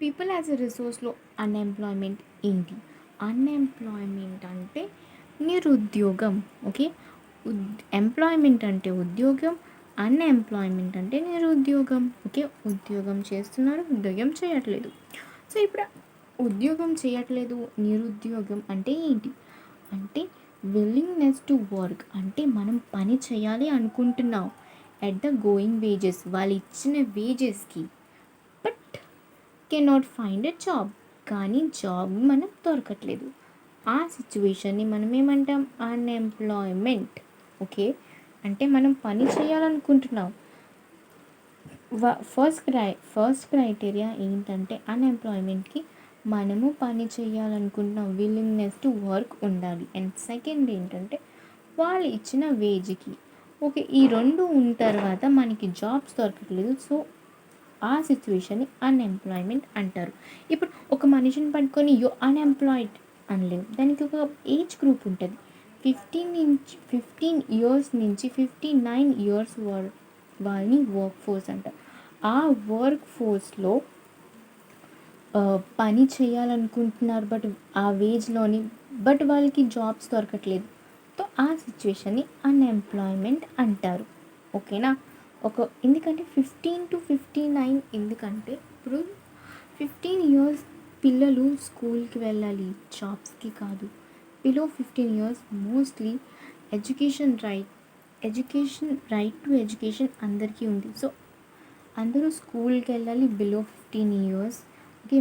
People as a రిసోర్స్లో unemployment ఏంటి? Unemployment అంటే నిరుద్యోగం. ఓకే. ఎంప్లాయ్మెంట్ అంటే ఉద్యోగం, అన్ఎంప్లాయ్మెంట్ అంటే నిరుద్యోగం. ఓకే. ఉద్యోగం చేస్తున్నారు, ఉద్యోగం చేయట్లేదు. సో ఇప్పుడు ఉద్యోగం చేయట్లేదు, నిరుద్యోగం అంటే ఏంటి? అంటే విల్లింగ్నెస్ టు వర్క్, అంటే మనం పని చేయాలి అనుకుంటున్నాం ఎట్ ద గోయింగ్ వేజెస్, వాళ్ళు ఇచ్చిన వేజెస్కి, but cannot find a job, కానీ జాబ్ మనకు దొరకట్లేదు. ఆ సిచ్యువేషన్ని మనం ఏమంటాం? అన్ఎంప్లాయ్మెంట్. ఓకే. అంటే మనం పని చేయాలనుకుంటున్నాం. ఫస్ట్ క్రైటీరియా ఏంటంటే అన్ఎంప్లాయ్మెంట్కి మనము పని చేయాలనుకుంటున్నాం, విల్లింగ్నెస్ టు వర్క్ ఉండాలి. అండ్ సెకండ్ ఏంటంటే వాళ్ళు ఇచ్చిన వేజ్కి, ఓకే, ఈ రెండు ఉన్న తర్వాత మనకి జాబ్స్ దొరకట్లేదు. సో ఆ సిచ్యువేషన్ని అన్ఎంప్లాయ్మెంట్ అంటారు. ఇప్పుడు ఒక మనిషిని పట్టుకొని యు అన్ఎంప్లాయిడ్ అనలేము. దానికి ఒక ఏజ్ గ్రూప్ ఉంటుంది. 15 ఇయర్స్ నుంచి 59 ఇయర్స్ వాళ్ళని వర్క్ ఫోర్స్ అంటారు. ఆ వర్క్ ఫోర్స్లో పని చేయాలనుకుంటున్నారు, బట్ ఆ వేజ్లోని, బట్ వాళ్ళకి జాబ్స్ దొరకట్లేదు. సో ఆ సిచ్యువేషన్ని అన్ఎంప్లాయ్మెంట్ అంటారు. ఓకేనా? ఎందుకంటే 15 to 59, ఎందుకంటే ఇప్పుడు 15 ఇయర్స్ పిల్లలు స్కూల్కి వెళ్ళాలి, జాబ్స్కి కాదు. Below 15 years mostly right to education అందరికీ ఉంది. సో అందరూ స్కూల్కి వెళ్ళాలి below 15 years. Okay.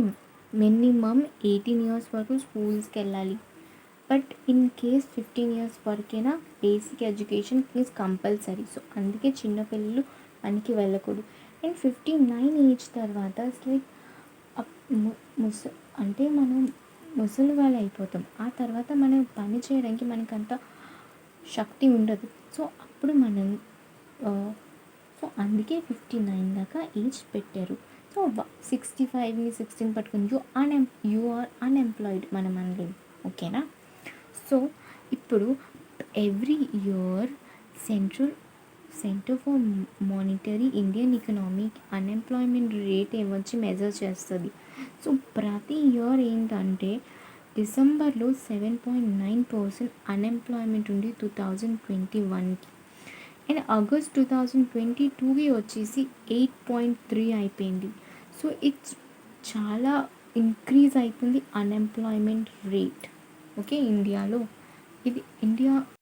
Minimum 18 years వరకు స్కూల్స్కి వెళ్ళాలి. బట్ ఇన్ కేస్ 15 ఇయర్స్ వరకైనా basic education is compulsory. So అందుకే చిన్నపిల్లలు పనికి వెళ్ళకూడదు. అండ్ 59 ఏజ్ తర్వాత లైక్ అంటే మనం ముసలి వాళ్ళు అయిపోతాం. ఆ తర్వాత మనం పని చేయడానికి మనకంత శక్తి ఉండదు. సో అప్పుడు మనం సో అందుకే 59 దాకా ఏజ్ పెట్టారు. సో 65ని 16 పట్టుకుని యూ ఆర్ అన్ఎంప్లాయిడ్ మనం అనలేము. ఓకేనా? సో ఇప్పుడు every year centre for monetary Indian economic unemployment rate ఏమొచ్చి మెజర్ చేస్తుంది. సో ప్రతి ఇయర్ ఏంటంటే డిసెంబర్లో 7.9% అన్ఎంప్లాయ్మెంట్ ఉంది 2021కి. అండ్ ఆగస్ట్ 2022కి వచ్చేసి 8.3 అయిపోయింది. సో ఇట్స్ చాలా ఇంక్రీజ్ అవుతుంది అన్ఎంప్లాయ్మెంట్ రేట్. ఓకే. ఇండియాలో ఇది ఇండియా